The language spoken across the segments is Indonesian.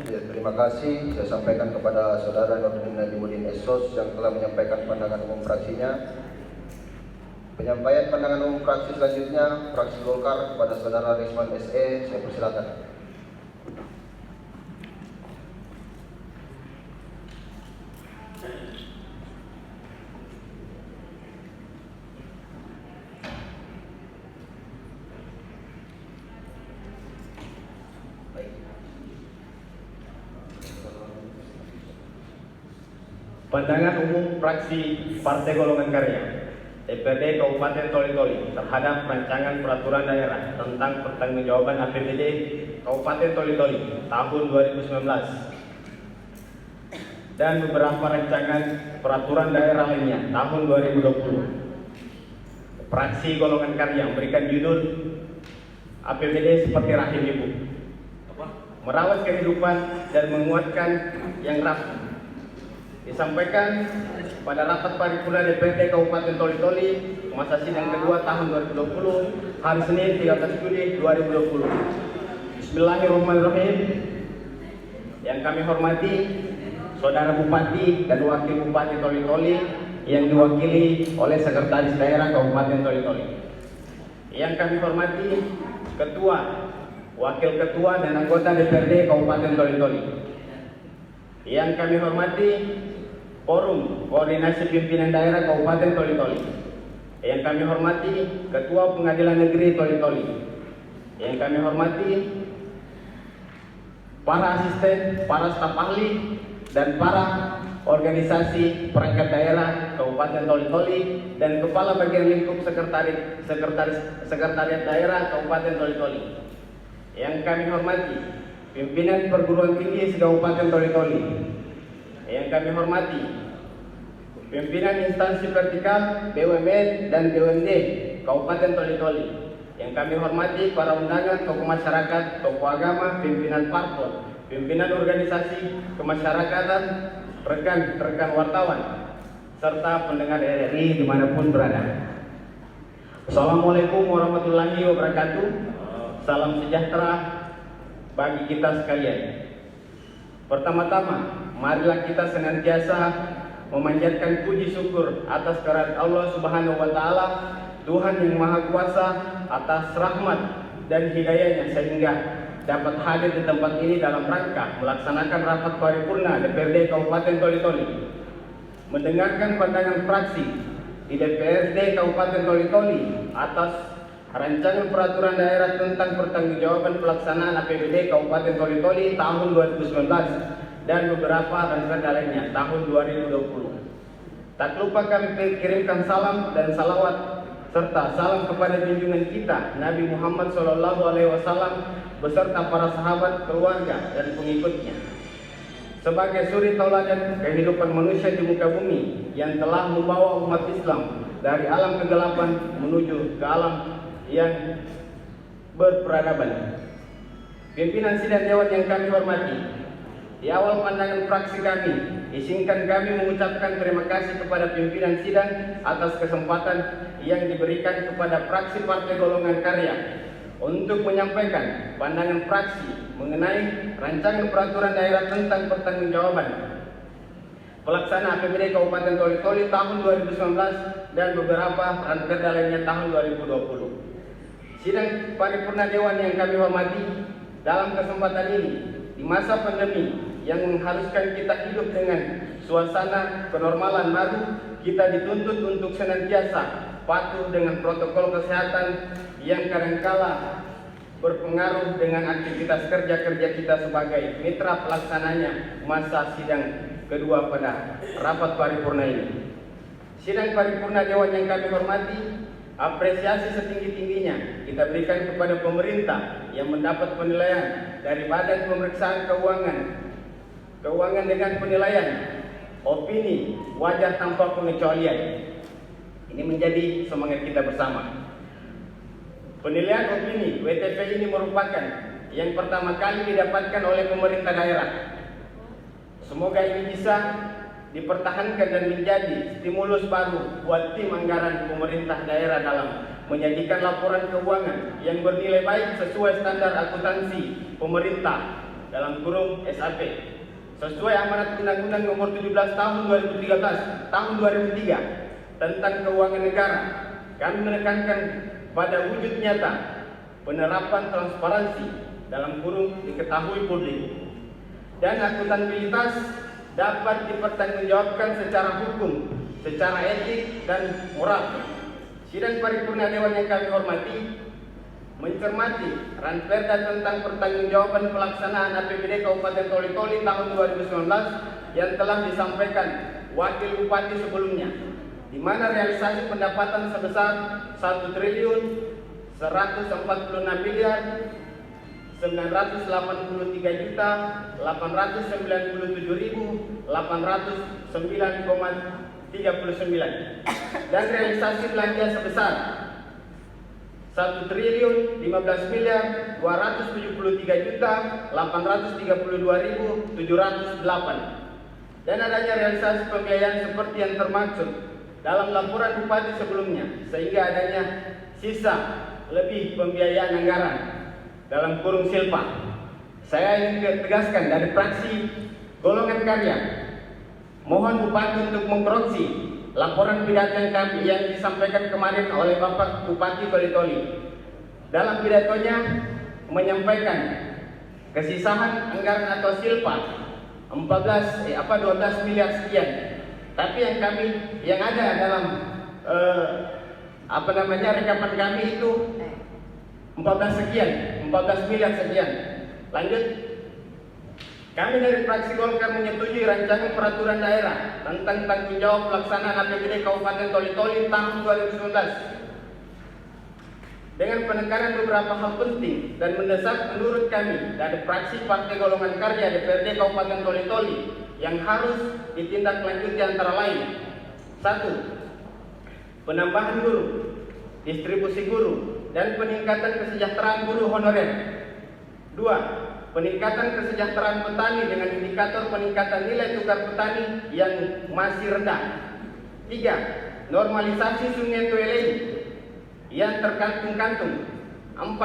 Ya, terima kasih saya sampaikan kepada Saudara Nurdin Najimuddin Esos yang telah menyampaikan pandangan umum fraksinya. Penyampaian pandangan umum fraksi selanjutnya, fraksi Golkar kepada Saudara Risman SE, saya persilakan. Pandangan umum fraksi Partai Golongan Karya DPRD Kabupaten Toli-Toli terhadap rancangan peraturan daerah tentang pertanggungjawaban APBD Kabupaten Toli-Toli tahun 2019 dan beberapa rancangan peraturan daerah lainnya tahun 2020. Fraksi Golongan Karya memberikan judul APBD seperti rahim ibu, merawat kehidupan dan menguatkan yang rapuh. Disampaikan pada rapat paripurna DPRD Kabupaten Toli-Toli masa sidang kedua tahun 2020 hari Senin 13 Juli 2020. Bismillahirrahmanirrahim. Yang kami hormati Saudara Bupati dan Wakil Bupati Toli-Toli yang diwakili oleh Sekretaris Daerah Kabupaten Toli-Toli. Yang kami hormati Ketua, Wakil Ketua dan anggota DPRD Kabupaten Toli-Toli. Yang kami hormati Forum Koordinasi Pimpinan Daerah Kabupaten Toli-Toli. Yang kami hormati Ketua Pengadilan Negeri Toli-Toli. Yang kami hormati para asisten, para staf ahli dan para organisasi perangkat daerah Kabupaten Toli-Toli dan Kepala Bagian Lingkup Sekretariat Daerah Kabupaten Toli-Toli. Yang kami hormati pimpinan perguruan tinggi se-Kabupaten Toli-Toli. Yang kami hormati pimpinan instansi vertikal BUMN dan BUMD Kabupaten Toli-Toli. Yang kami hormati para undangan tokoh masyarakat, tokoh agama, pimpinan parpol, pimpinan organisasi kemasyarakatan, rekan-rekan wartawan, serta pendengar RRI dimanapun berada. Assalamualaikum warahmatullahi wabarakatuh. Salam sejahtera bagi kita sekalian. Pertama-tama, marilah kita senantiasa memanjatkan puji syukur atas kehadirat Allah Subhanahu wa taala, Tuhan yang Maha Kuasa, atas rahmat dan hidayahnya sehingga dapat hadir di tempat ini dalam rangka melaksanakan rapat paripurna DPRD Kabupaten Toli-Toli, mendengarkan pandangan fraksi di DPRD Kabupaten Toli-Toli atas rancangan peraturan daerah tentang pertanggungjawaban pelaksanaan APBD Kabupaten Toli-Toli tahun 2019 dan beberapa rancangan lainnya tahun 2020. Tak lupa kami kirimkan salam dan salawat serta salam kepada junjungan kita Nabi Muhammad SAW beserta para sahabat, keluarga dan pengikutnya sebagai suri tauladan kehidupan manusia di muka bumi yang telah membawa umat Islam dari alam kegelapan menuju ke alam yang berperadaban. Pimpinan sidang dewan yang kami hormati, di awal pandangan fraksi kami, izinkan kami mengucapkan terima kasih kepada pimpinan sidang atas kesempatan yang diberikan kepada fraksi Partai Golongan Karya untuk menyampaikan pandangan fraksi mengenai rancangan peraturan daerah tentang pertanggungjawaban pelaksanaan APBD Kabupaten Toli-Toli tahun 2019 dan beberapa rancangan lainnya tahun 2020. Sidang paripurna dewan yang kami hormati, dalam kesempatan ini di masa pandemi yang mengharuskan kita hidup dengan suasana kenormalan baru, kita dituntut untuk senantiasa patuh dengan protokol kesehatan yang kadangkala berpengaruh dengan aktivitas kerja-kerja kita sebagai mitra pelaksananya masa sidang kedua pada rapat paripurna ini. Sidang paripurna dewan yang kami hormati, apresiasi setinggi-tingginya kita berikan kepada pemerintah yang mendapat penilaian dari Badan Pemeriksaan Keuangan dengan penilaian opini wajar tanpa pengecualian. Ini menjadi semangat kita bersama. Penilaian opini WTP ini merupakan yang pertama kali didapatkan oleh pemerintah daerah. Semoga ini bisa dipertahankan dan menjadi stimulus baru buat tim anggaran pemerintah daerah dalam menyajikan laporan keuangan yang bernilai baik sesuai standar akuntansi pemerintah dalam kurung SAP sesuai amanat Undang-Undang Nomor 17 Tahun 2013 Tahun 2003 tentang keuangan negara. Kami menekankan pada wujud nyata penerapan transparansi dalam kurung diketahui publik dan akuntabilitas dapat dipertanggungjawabkan secara hukum, secara etik dan moral. Sidang paripurna Dewan yang kami hormati mencermati Ranperda tentang pertanggungjawaban pelaksanaan APBD Kabupaten Toli-Toli tahun 2019 yang telah disampaikan Wakil Bupati sebelumnya, di mana realisasi pendapatan sebesar 1.146.983.809,9 dan realisasi belanja sebesar 1.015.273.832.708 dan adanya realisasi pembiayaan seperti yang termaksud dalam laporan Bupati sebelumnya, sehingga adanya sisa lebih pembiayaan anggaran dalam kurung silpa. Saya ingin tegaskan dari fraksi golongan karya, mohon Bupati untuk mengkoreksi laporan pidato yang disampaikan kemarin oleh Bapak Bupati Toli-Toli. Dalam pidatonya menyampaikan kesisahan anggaran atau silpa 12 miliar sekian. Tapi yang ada dalam rekapan kami itu 14 miliar sekian. Lanjut. Kami dari fraksi Golkar menyetujui rancangan peraturan daerah tentang tanggung jawab pelaksanaan APBD Kabupaten Toli-Toli tahun 2019 dengan penekanan beberapa hal penting dan mendesak menurut kami dari fraksi Partai Golongan Karya DPRD Kabupaten Toli-Toli yang harus ditindaklanjuti antara lain: 1. Penambahan guru, distribusi guru, dan peningkatan kesejahteraan guru honorer. 2. Peningkatan kesejahteraan petani dengan indikator peningkatan nilai tukar petani yang masih rendah. 3. Normalisasi sungai Tuelei yang terkantung-kantung. 4.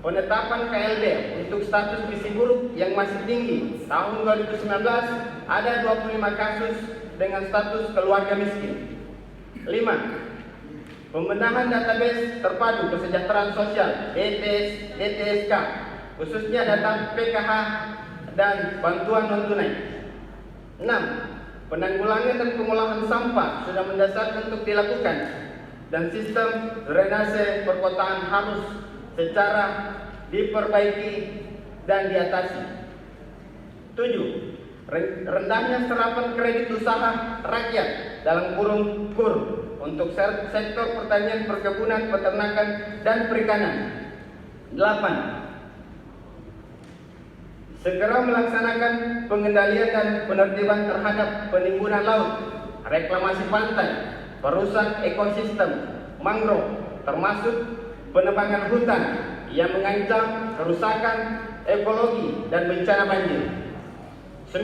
Penetapan KLB untuk status gizi buruk yang masih tinggi. Tahun 2019 ada 25 kasus dengan status keluarga miskin. 5. Pembenahan database terpadu kesejahteraan sosial DTSK, khususnya data PKH dan bantuan non tunai. 6. Penanggulangan dan pengolahan sampah sudah mendesak untuk dilakukan dan sistem drainase perkotaan harus secara diperbaiki dan diatasi. 7. Rendahnya serapan kredit usaha rakyat dalam kurung KUR untuk sektor pertanian, perkebunan, peternakan, dan perikanan. 8. Segera melaksanakan pengendalian dan penertiban terhadap penimbunan laut, reklamasi pantai, perusak ekosistem mangrove, termasuk penebangan hutan yang mengancam kerusakan ekologi dan bencana banjir. 9.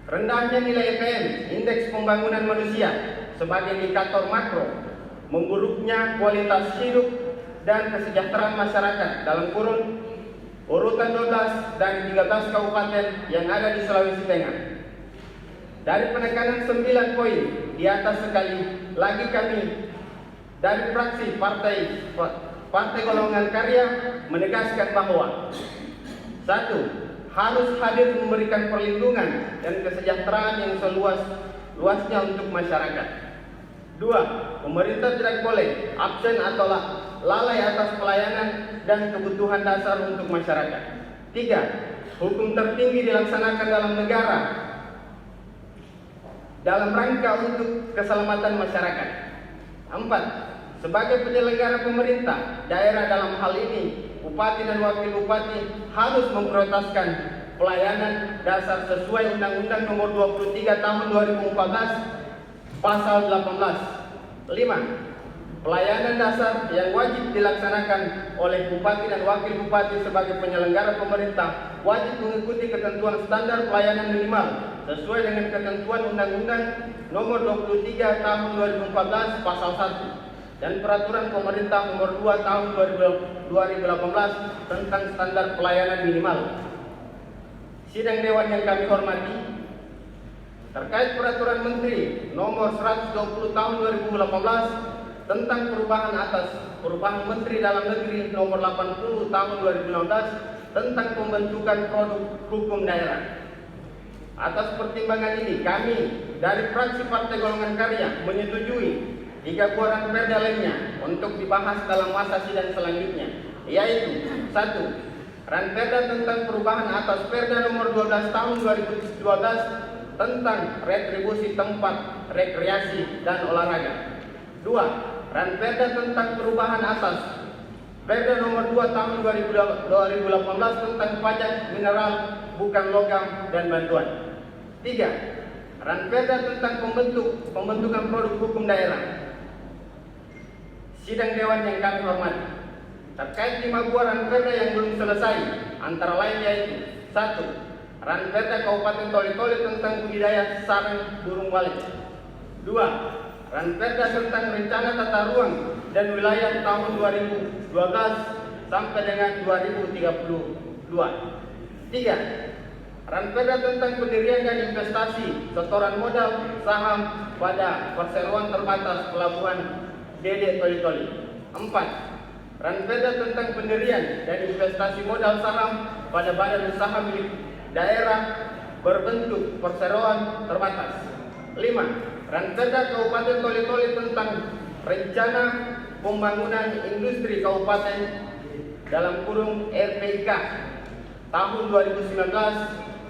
Rendahnya nilai EPM, indeks pembangunan manusia, sebagai indikator makro, memburuknya kualitas hidup dan kesejahteraan masyarakat dalam kurun urutan 12 dan 13 kabupaten yang ada di Sulawesi Tengah. Dari penekanan 9 poin di atas sekali lagi, kami dari fraksi Partai Golongan Karya menegaskan bahwa 1. Harus hadir memberikan perlindungan dan kesejahteraan yang seluas-luasnya untuk masyarakat. 2. Pemerintah tidak boleh absen atau lalai atas pelayanan dan kebutuhan dasar untuk masyarakat. 3. Hukum tertinggi dilaksanakan dalam negara dalam rangka untuk keselamatan masyarakat. 4. Sebagai penyelenggara pemerintah daerah, dalam hal ini Bupati dan Wakil Bupati, harus memprioritaskan pelayanan dasar sesuai Undang-Undang Nomor 23 Tahun 2014 Pasal 18. 5. Pelayanan dasar yang wajib dilaksanakan oleh Bupati dan Wakil Bupati sebagai penyelenggara pemerintah wajib mengikuti ketentuan standar pelayanan minimal sesuai dengan ketentuan Undang-Undang Nomor 23 Tahun 2014 Pasal 1. dan Peraturan Pemerintah Nomor 2 Tahun 2018 tentang standar pelayanan minimal. Sidang Dewan yang kami hormati, terkait Peraturan Menteri Nomor 120 Tahun 2018 tentang perubahan Menteri Dalam Negeri Nomor 80 Tahun 2019 tentang pembentukan produk hukum daerah. Atas pertimbangan ini, kami dari fraksi Partai Golongan Karya menyetujui 3 buah ranperda lainnya untuk dibahas dalam masa sidang selanjutnya, yaitu 1. Ranperda tentang perubahan atas Perda Nomor 12 Tahun 2012 tentang retribusi tempat rekreasi dan olahraga. 2. Ranperda tentang perubahan atas Perda Nomor 2 Tahun 2018 tentang pajak mineral bukan logam dan bantuan. 3. Ranperda tentang pembentukan produk hukum daerah. Sidang Dewan yang kami hormati, terkait 5 buah ranperda yang belum selesai, antara lain yaitu 1. Ranperda Kabupaten Toli-Toli tentang budidaya sarang burung walet. 2. Ranperda tentang rencana tata ruang dan wilayah tahun 2012 sampai dengan 2032. 3. Ranperda tentang pendirian dan investasi setoran modal saham pada perseroan terbatas pelabuhan Dede Toli-Toli. 4. Ranperda tentang pendirian dan investasi modal saham pada badan usaha milik daerah berbentuk perseroan terbatas. 5. Ranperda Kabupaten Toli-Toli tentang rencana pembangunan industri kabupaten dalam kurung RPIK tahun 2019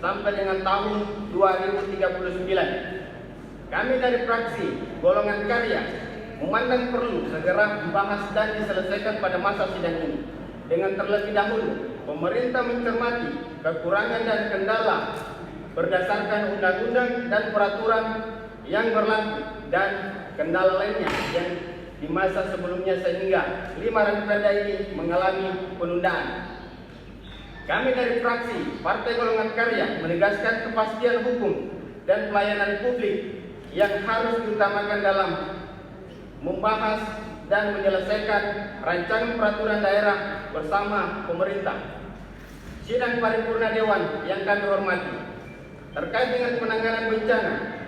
sampai dengan tahun 2039. Kami dari fraksi Golongan Karya memandang perlu segera dibahas dan diselesaikan pada masa sidang ini. Dengan terlebih dahulu, pemerintah mencermati kekurangan dan kendala berdasarkan undang-undang dan peraturan yang berlaku dan kendala lainnya yang di masa sebelumnya, sehingga 5 ranperda ini mengalami penundaan. Kami dari fraksi Partai Golongan Karya menegaskan kepastian hukum dan pelayanan publik yang harus diutamakan dalam membahas dan menyelesaikan rancangan peraturan daerah bersama pemerintah. Sidang paripurna Dewan yang kami hormati, terkait dengan penanganan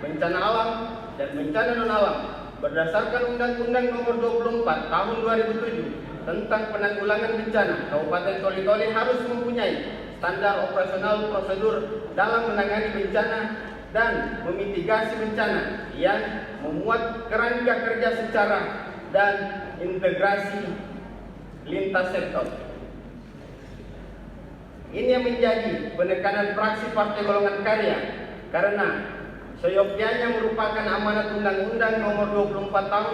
bencana alam dan bencana non alam berdasarkan Undang-Undang Nomor 24 Tahun 2007 tentang penanggulangan bencana, Kabupaten Toli-Toli harus mempunyai standar operasional prosedur dalam menangani bencana dan memitigasi bencana yang memuat kerangka kerja secara dan integrasi lintas sektor. Ini yang menjadi penekanan fraksi Partai Golongan Karya, karena seyogyanya merupakan amanat Undang-Undang Nomor 24 Tahun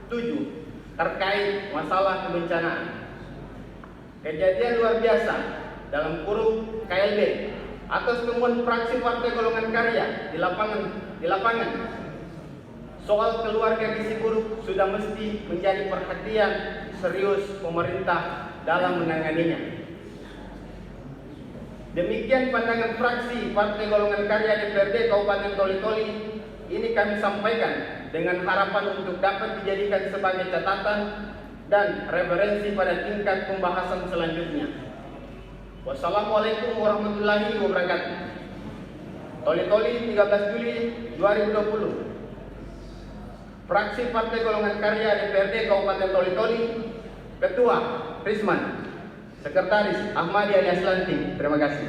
2007 terkait masalah kebencanaan. Kejadian luar biasa dalam kurung KLB atas temuan fraksi Partai Golongan Karya di lapangan soal keluarga gizi buruk sudah mesti menjadi perhatian serius pemerintah dalam menanganinya. Demikian pandangan fraksi Partai Golongan Karya DPRD Kabupaten Toli-Toli ini kami sampaikan dengan harapan untuk dapat dijadikan sebagai catatan dan referensi pada tingkat pembahasan selanjutnya. Wassalamualaikum warahmatullahi wabarakatuh. Toli-Toli 13 Juli 2020. Fraksi Partai Golongan Karya DPRD Kabupaten Toli-Toli, Ketua Risman, Sekretaris Ahmadi alias Lanting. Terima kasih.